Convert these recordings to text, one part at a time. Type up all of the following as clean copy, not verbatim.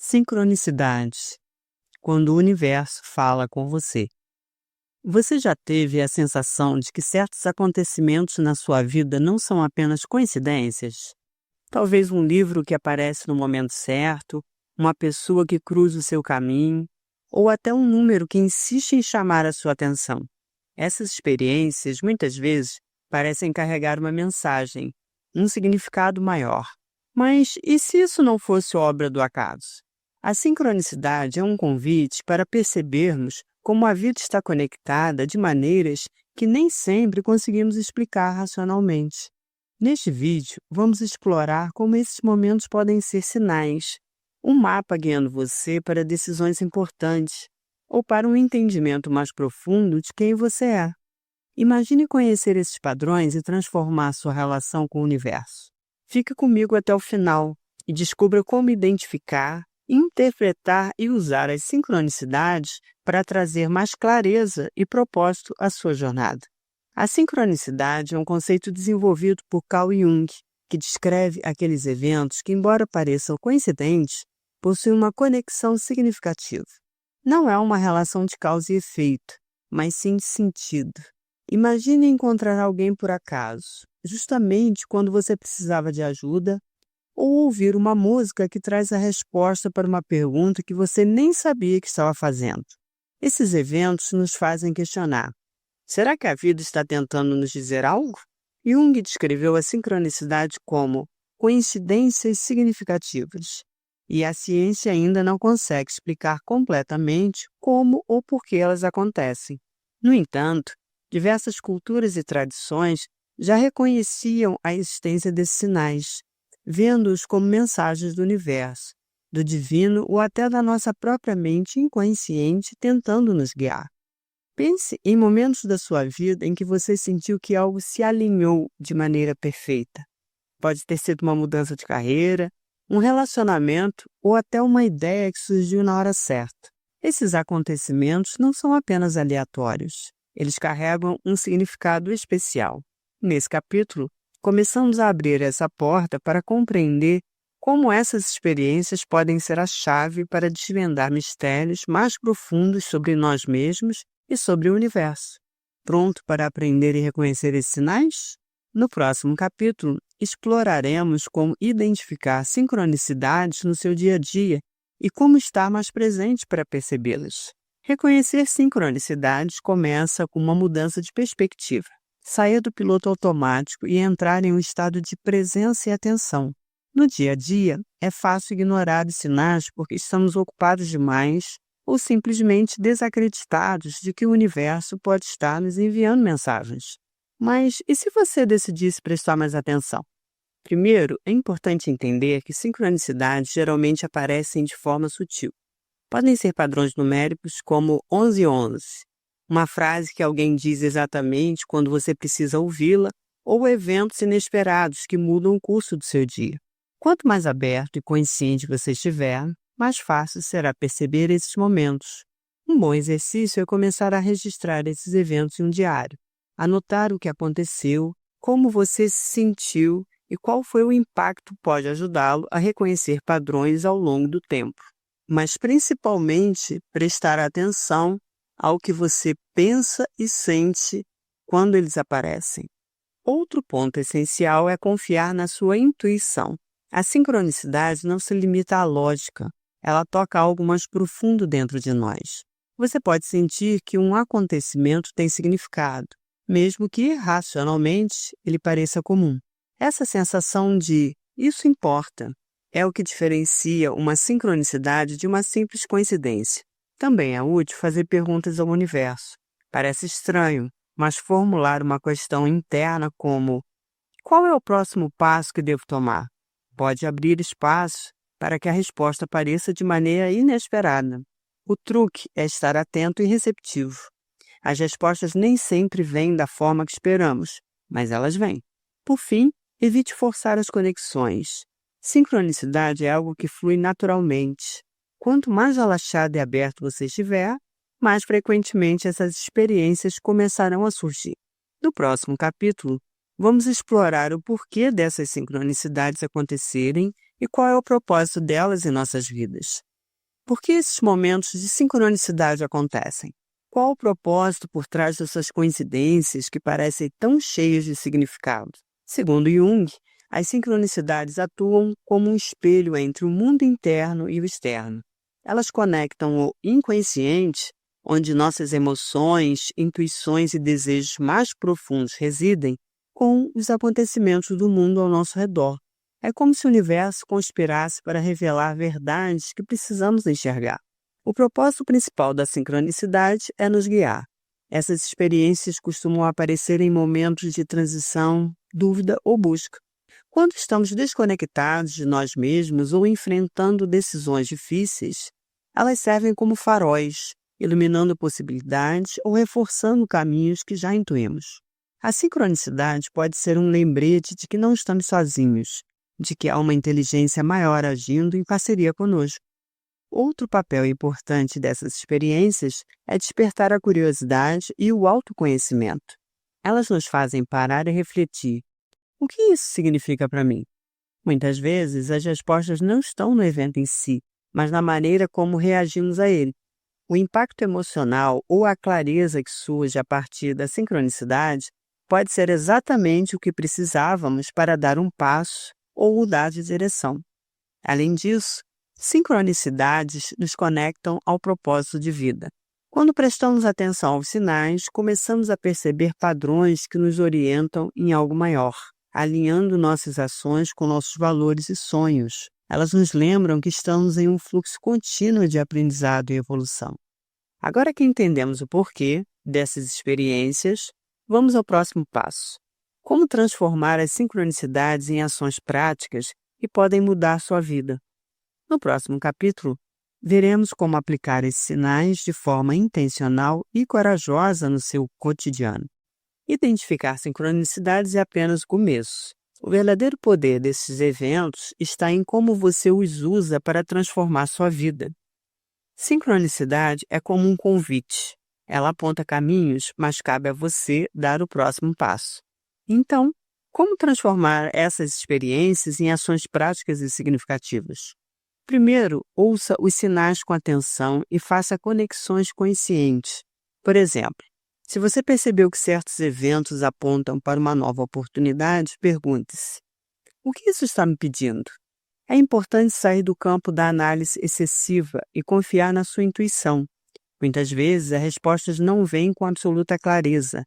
Sincronicidades. Quando o universo fala com você. Você já teve a sensação de que certos acontecimentos na sua vida não são apenas coincidências? Talvez um livro que aparece no momento certo, uma pessoa que cruza o seu caminho, ou até um número que insiste em chamar a sua atenção. Essas experiências, muitas vezes, parecem carregar uma mensagem, um significado maior. Mas e se isso não fosse obra do acaso? A sincronicidade é um convite para percebermos como a vida está conectada de maneiras que nem sempre conseguimos explicar racionalmente. Neste vídeo, vamos explorar como esses momentos podem ser sinais, um mapa guiando você para decisões importantes ou para um entendimento mais profundo de quem você é. Imagine conhecer esses padrões e transformar sua relação com o universo. Fique comigo até o final e descubra como identificar, interpretar e usar as sincronicidades para trazer mais clareza e propósito à sua jornada. A sincronicidade é um conceito desenvolvido por Carl Jung, que descreve aqueles eventos que, embora pareçam coincidentes, possuem uma conexão significativa. Não é uma relação de causa e efeito, mas sim de sentido. Imagine encontrar alguém por acaso, justamente quando você precisava de ajuda, ou ouvir uma música que traz a resposta para uma pergunta que você nem sabia que estava fazendo. Esses eventos nos fazem questionar: será que a vida está tentando nos dizer algo? Jung descreveu a sincronicidade como coincidências significativas, e a ciência ainda não consegue explicar completamente como ou por que elas acontecem. No entanto, diversas culturas e tradições já reconheciam a existência desses sinais, vendo-os como mensagens do universo, do divino ou até da nossa própria mente inconsciente tentando nos guiar. Pense em momentos da sua vida em que você sentiu que algo se alinhou de maneira perfeita. Pode ter sido uma mudança de carreira, um relacionamento ou até uma ideia que surgiu na hora certa. Esses acontecimentos não são apenas aleatórios, eles carregam um significado especial. Nesse capítulo, começamos a abrir essa porta para compreender como essas experiências podem ser a chave para desvendar mistérios mais profundos sobre nós mesmos e sobre o universo. Pronto para aprender e reconhecer esses sinais? No próximo capítulo, exploraremos como identificar sincronicidades no seu dia a dia e como estar mais presente para percebê-las. Reconhecer sincronicidades começa com uma mudança de perspectiva. Sair do piloto automático e entrar em um estado de presença e atenção. No dia a dia, é fácil ignorar os sinais porque estamos ocupados demais ou simplesmente desacreditados de que o universo pode estar nos enviando mensagens. Mas e se você decidisse prestar mais atenção? Primeiro, é importante entender que sincronicidades geralmente aparecem de forma sutil. Podem ser padrões numéricos como 1111, uma frase que alguém diz exatamente quando você precisa ouvi-la, ou eventos inesperados que mudam o curso do seu dia. Quanto mais aberto e consciente você estiver, mais fácil será perceber esses momentos. Um bom exercício é começar a registrar esses eventos em um diário. Anotar o que aconteceu, como você se sentiu e qual foi o impacto pode ajudá-lo a reconhecer padrões ao longo do tempo. Mas principalmente prestar atenção ao que você pensa e sente quando eles aparecem. Outro ponto essencial é confiar na sua intuição. A sincronicidade não se limita à lógica, ela toca algo mais profundo dentro de nós. Você pode sentir que um acontecimento tem significado, mesmo que, racionalmente, ele pareça comum. Essa sensação de "isso importa" é o que diferencia uma sincronicidade de uma simples coincidência. Também é útil fazer perguntas ao universo. Parece estranho, mas formular uma questão interna como: qual é o próximo passo que devo tomar? Pode abrir espaço para que a resposta apareça de maneira inesperada. O truque é estar atento e receptivo. As respostas nem sempre vêm da forma que esperamos, mas elas vêm. Por fim, evite forçar as conexões. Sincronicidade é algo que flui naturalmente. Quanto mais relaxado e aberto você estiver, mais frequentemente essas experiências começarão a surgir. No próximo capítulo, vamos explorar o porquê dessas sincronicidades acontecerem e qual é o propósito delas em nossas vidas. Por que esses momentos de sincronicidade acontecem? Qual o propósito por trás dessas coincidências que parecem tão cheias de significado? Segundo Jung, as sincronicidades atuam como um espelho entre o mundo interno e o externo. Elas conectam o inconsciente, onde nossas emoções, intuições e desejos mais profundos residem, com os acontecimentos do mundo ao nosso redor. É como se o universo conspirasse para revelar verdades que precisamos enxergar. O propósito principal da sincronicidade é nos guiar. Essas experiências costumam aparecer em momentos de transição, dúvida ou busca. Quando estamos desconectados de nós mesmos ou enfrentando decisões difíceis, elas servem como faróis, iluminando possibilidades ou reforçando caminhos que já intuímos. A sincronicidade pode ser um lembrete de que não estamos sozinhos, de que há uma inteligência maior agindo em parceria conosco. Outro papel importante dessas experiências é despertar a curiosidade e o autoconhecimento. Elas nos fazem parar e refletir. O que isso significa para mim? Muitas vezes, as respostas não estão no evento em si, mas na maneira como reagimos a ele. O impacto emocional ou a clareza que surge a partir da sincronicidade pode ser exatamente o que precisávamos para dar um passo ou mudar de direção. Além disso, sincronicidades nos conectam ao propósito de vida. Quando prestamos atenção aos sinais, começamos a perceber padrões que nos orientam em algo maior, alinhando nossas ações com nossos valores e sonhos. Elas nos lembram que estamos em um fluxo contínuo de aprendizado e evolução. Agora que entendemos o porquê dessas experiências, vamos ao próximo passo. Como transformar as sincronicidades em ações práticas que podem mudar sua vida? No próximo capítulo, veremos como aplicar esses sinais de forma intencional e corajosa no seu cotidiano. Identificar sincronicidades é apenas o começo. O verdadeiro poder desses eventos está em como você os usa para transformar sua vida. Sincronicidade é como um convite. Ela aponta caminhos, mas cabe a você dar o próximo passo. Então, como transformar essas experiências em ações práticas e significativas? Primeiro, ouça os sinais com atenção e faça conexões conscientes. Por exemplo, se você percebeu que certos eventos apontam para uma nova oportunidade, pergunte-se: o que isso está me pedindo? É importante sair do campo da análise excessiva e confiar na sua intuição. Muitas vezes, as respostas não vêm com absoluta clareza,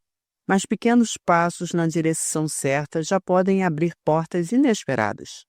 mas pequenos passos na direção certa já podem abrir portas inesperadas.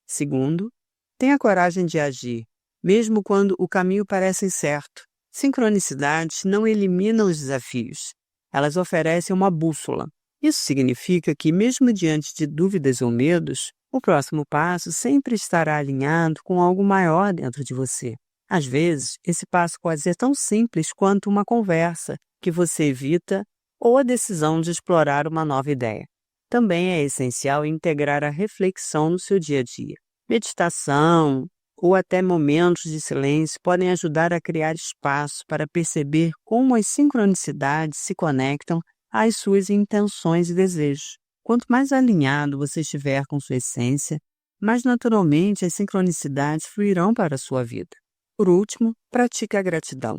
Segundo, tenha coragem de agir, mesmo quando o caminho parece incerto. Sincronicidades não eliminam os desafios, elas oferecem uma bússola. Isso significa que, mesmo diante de dúvidas ou medos, o próximo passo sempre estará alinhado com algo maior dentro de você. Às vezes, esse passo pode ser tão simples quanto uma conversa que você evita ou a decisão de explorar uma nova ideia. Também é essencial integrar a reflexão no seu dia a dia. Meditação ou até momentos de silêncio podem ajudar a criar espaço para perceber como as sincronicidades se conectam às suas intenções e desejos. Quanto mais alinhado você estiver com sua essência, mais naturalmente as sincronicidades fluirão para a sua vida. Por último, pratique a gratidão.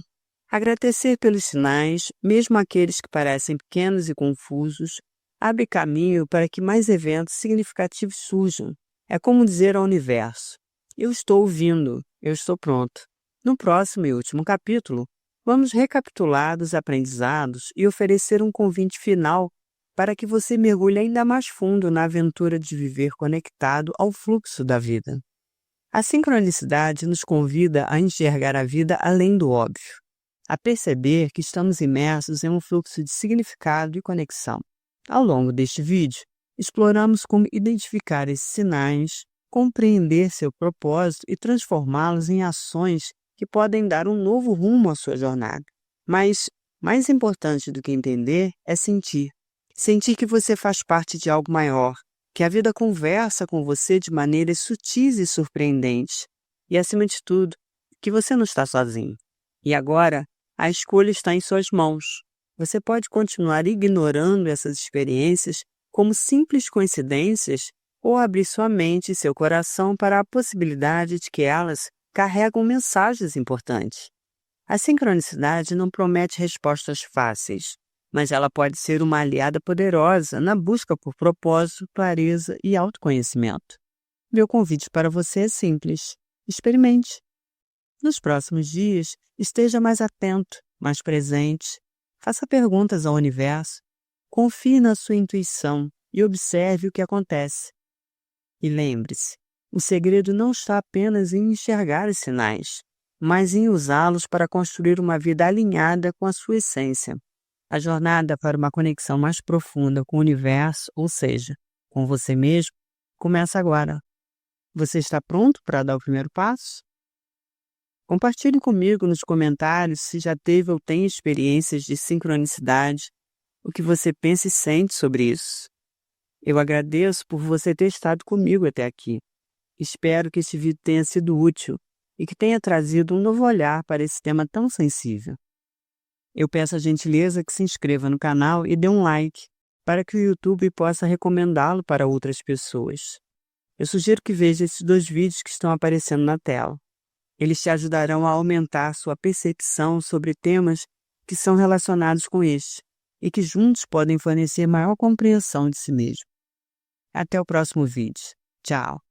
Agradecer pelos sinais, mesmo aqueles que parecem pequenos e confusos, abre caminho para que mais eventos significativos surjam. É como dizer ao universo: eu estou ouvindo, eu estou pronto. No próximo e último capítulo, vamos recapitular os aprendizados e oferecer um convite final para que você mergulhe ainda mais fundo na aventura de viver conectado ao fluxo da vida. A sincronicidade nos convida a enxergar a vida além do óbvio, a perceber que estamos imersos em um fluxo de significado e conexão. Ao longo deste vídeo, exploramos como identificar esses sinais, compreender seu propósito e transformá-los em ações que podem dar um novo rumo à sua jornada. Mas, mais importante do que entender, é sentir. Sentir que você faz parte de algo maior, que a vida conversa com você de maneiras sutis e surpreendentes. E, acima de tudo, que você não está sozinho. E agora, a escolha está em suas mãos. Você pode continuar ignorando essas experiências como simples coincidências ou abrir sua mente e seu coração para a possibilidade de que elas carregam mensagens importantes. A sincronicidade não promete respostas fáceis, mas ela pode ser uma aliada poderosa na busca por propósito, clareza e autoconhecimento. Meu convite para você é simples: experimente. Nos próximos dias, esteja mais atento, mais presente. Faça perguntas ao universo. Confie na sua intuição e observe o que acontece. E lembre-se, o segredo não está apenas em enxergar os sinais, mas em usá-los para construir uma vida alinhada com a sua essência. A jornada para uma conexão mais profunda com o universo, ou seja, com você mesmo, começa agora. Você está pronto para dar o primeiro passo? Compartilhe comigo nos comentários se já teve ou tem experiências de sincronicidade, o que você pensa e sente sobre isso. Eu agradeço por você ter estado comigo até aqui. Espero que este vídeo tenha sido útil e que tenha trazido um novo olhar para esse tema tão sensível. Eu peço a gentileza que se inscreva no canal e dê um like, para que o YouTube possa recomendá-lo para outras pessoas. Eu sugiro que veja esses 2 vídeos que estão aparecendo na tela. Eles te ajudarão a aumentar sua percepção sobre temas que são relacionados com este e que juntos podem fornecer maior compreensão de si mesmo. Até o próximo vídeo. Tchau!